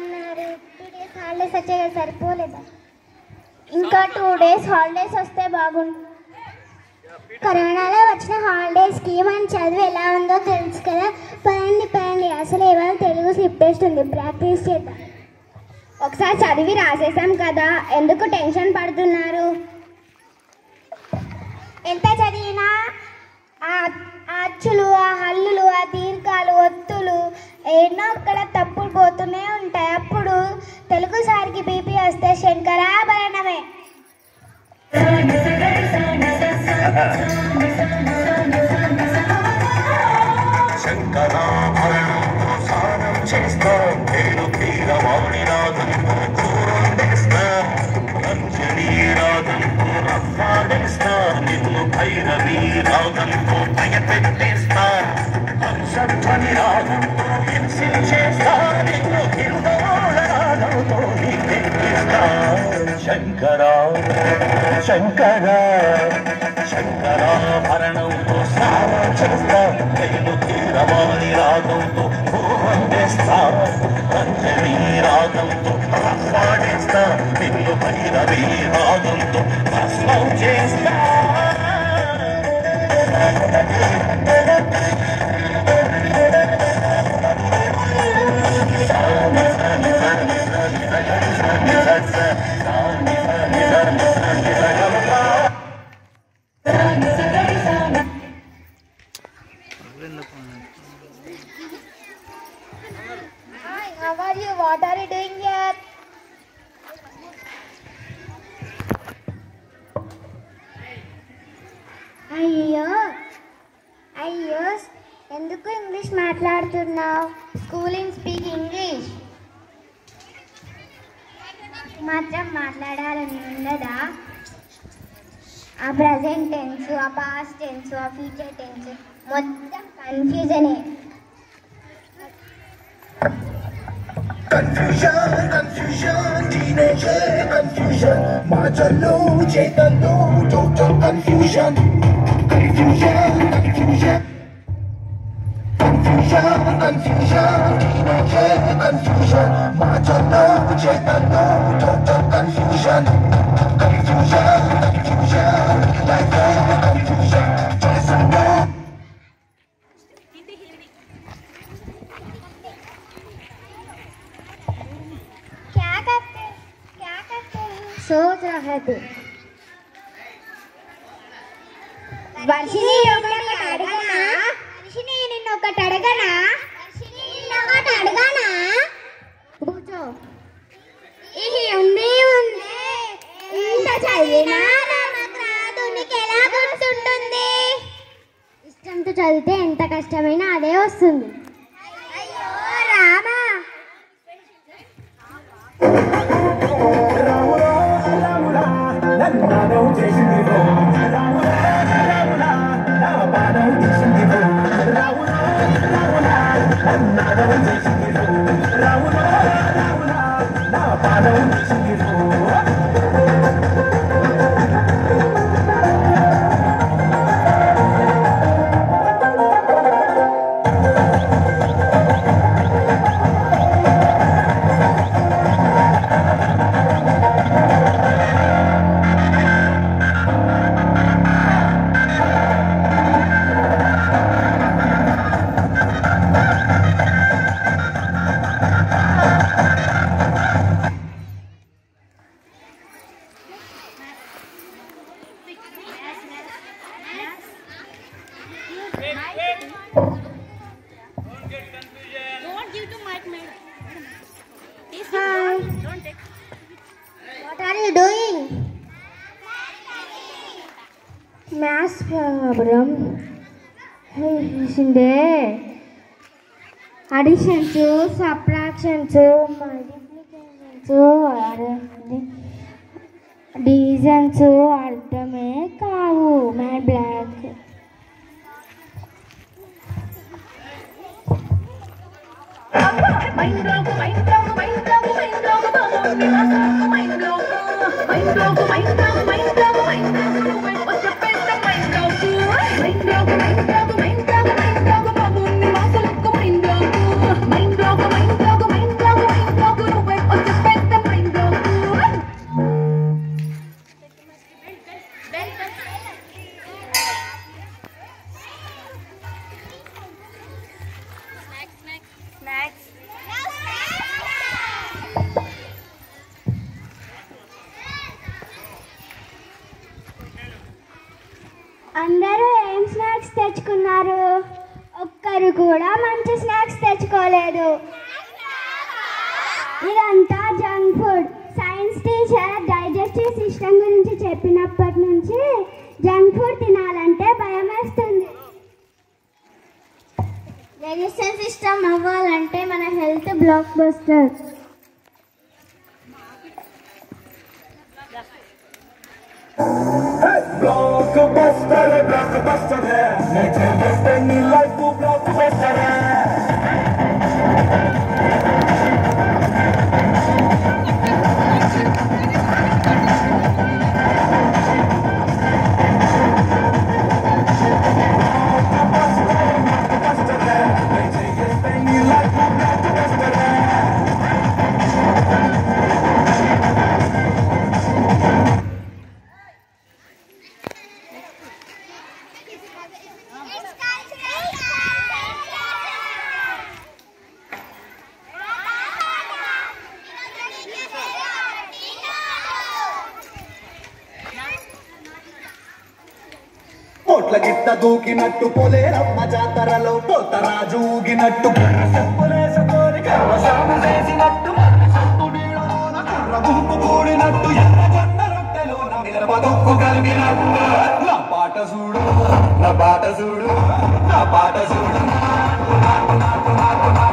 ఉన్నారు. 2 days holidays వచ్చాయి కదా, సరిపోలేదా? ఇంకా 2 days హాలిడేస్ వస్తే బాగుంటుంది. కరోనాలో వచ్చిన హాలిడేస్కి మన చదువు ఎలా ఉందో తెలుసు కదా. పదండి అసలు ఇవాళ తెలుగు స్లిప్ టెస్ట్ ఉంది, ప్రాక్టీస్ చేద్దాం. ఒకసారి చదివి రాసేసాం కదా, ఎందుకు టెన్షన్ పడుతున్నారు? ఎంత చదివినా ఆ అచ్చులు, ఆ హల్లులు, ఆ దీర్ఘాలు, ఒత్తులు ఎన్నో ఒక్కడ తప్పులు పోతూనే ఉంటాయి. అప్పుడు తెలుగు సార్కి బీపీ వస్తే శంకరాభరణమే. శంకరాభరణంతో స్నానం చేస్తా, నేను తీరవాణి రాగంతో కూరందేస్తా, అంజనీ రాగంతో ఆహ్వానిస్తా, నిన్ను భైరవీ రాగంతో భయపెట్టేస్తా, హంసధ్వని రాగంతో హింసించేస్తా, నిన్ను కిరుదోళ రాగంతో నీకెక్కిస్తా. శంకరా శంకరాభరణంతో స్నానం చేస్తా, నేను తీరవాణి రాగంతో పూర్వందేస్తా, అంజనీ రాగంతో ఆహ్వానిస్తా, నిన్ను భైరవీ రాగంతో భస్మం చేస్తా. How are you? What are you doing here? అయ్యో ఎందుకు ఇంగ్లీష్ మాట్లాడుతున్నావు? Schooling speak English. మాత్రం మాట్లాడాలని ఉండదా? ఆ ప్రజెంట్ టెన్స్, ఆ పాస్ట్ టెన్స్, ఆ ఫ్యూచర్ టెన్స్ మొత్తం కన్ఫ్యూజనే. Confusion, teenager confusion, మాటల్లో చేతల్లో total confusion, teenager confusion, మాటల్లో చేతల్లో total confusion, life confusion, చేతల్లో. सोच रहा तू వర్షిని నిన్నొకటి అడగనా? కూర్చో. ఇది ఉంది ఇంత చదివినా నాకు రాదు, నీకు ఎలా గుర్తుంటుంది? ఇష్టంతో చదివితే ఎంత కష్టమైనా అదే వస్తుంది. అయ్యో Rama. What are you doing? Maths problem. Additions, subtractions, multiplications, divisions అర్థమే కావు. My block. తెచ్చుకున్నారు? ఒక్కరు కూడా మంచి స్నాక్స్ తెచ్చుకోలేదు. ఇదంతా junk food. Science teacher digestive system గురించి చెప్పినప్పటి నుంచి జంక్ ఫుడ్ తినాలంటే భయం వేస్తుంది. డైజెస్టివ్ సిస్టమ్ అవ్వాలంటే మన హెల్త్ బ్లాక్ బస్టర్. Blockbuster है, blockbuster है, नेचर डेस्टिनी लाइफ को blockbuster है. కోట్ల గిట్ట దూకినట్టు పొలేరమ్మ జాతరలో పోతరాజు ఊగినట్టు పొలేసుకొని కర్మసాము చేసినట్టు సత్తు నీడలోన కర్ర గుంపు కూడినట్టు ఎర్ర జొన్న రొట్టెలోన నిలబదుక్కు కలిగినట్టు నా పాట చూడు నా పాట చూడు నా పాట చూడు నాకు నాకు నాకు నాకు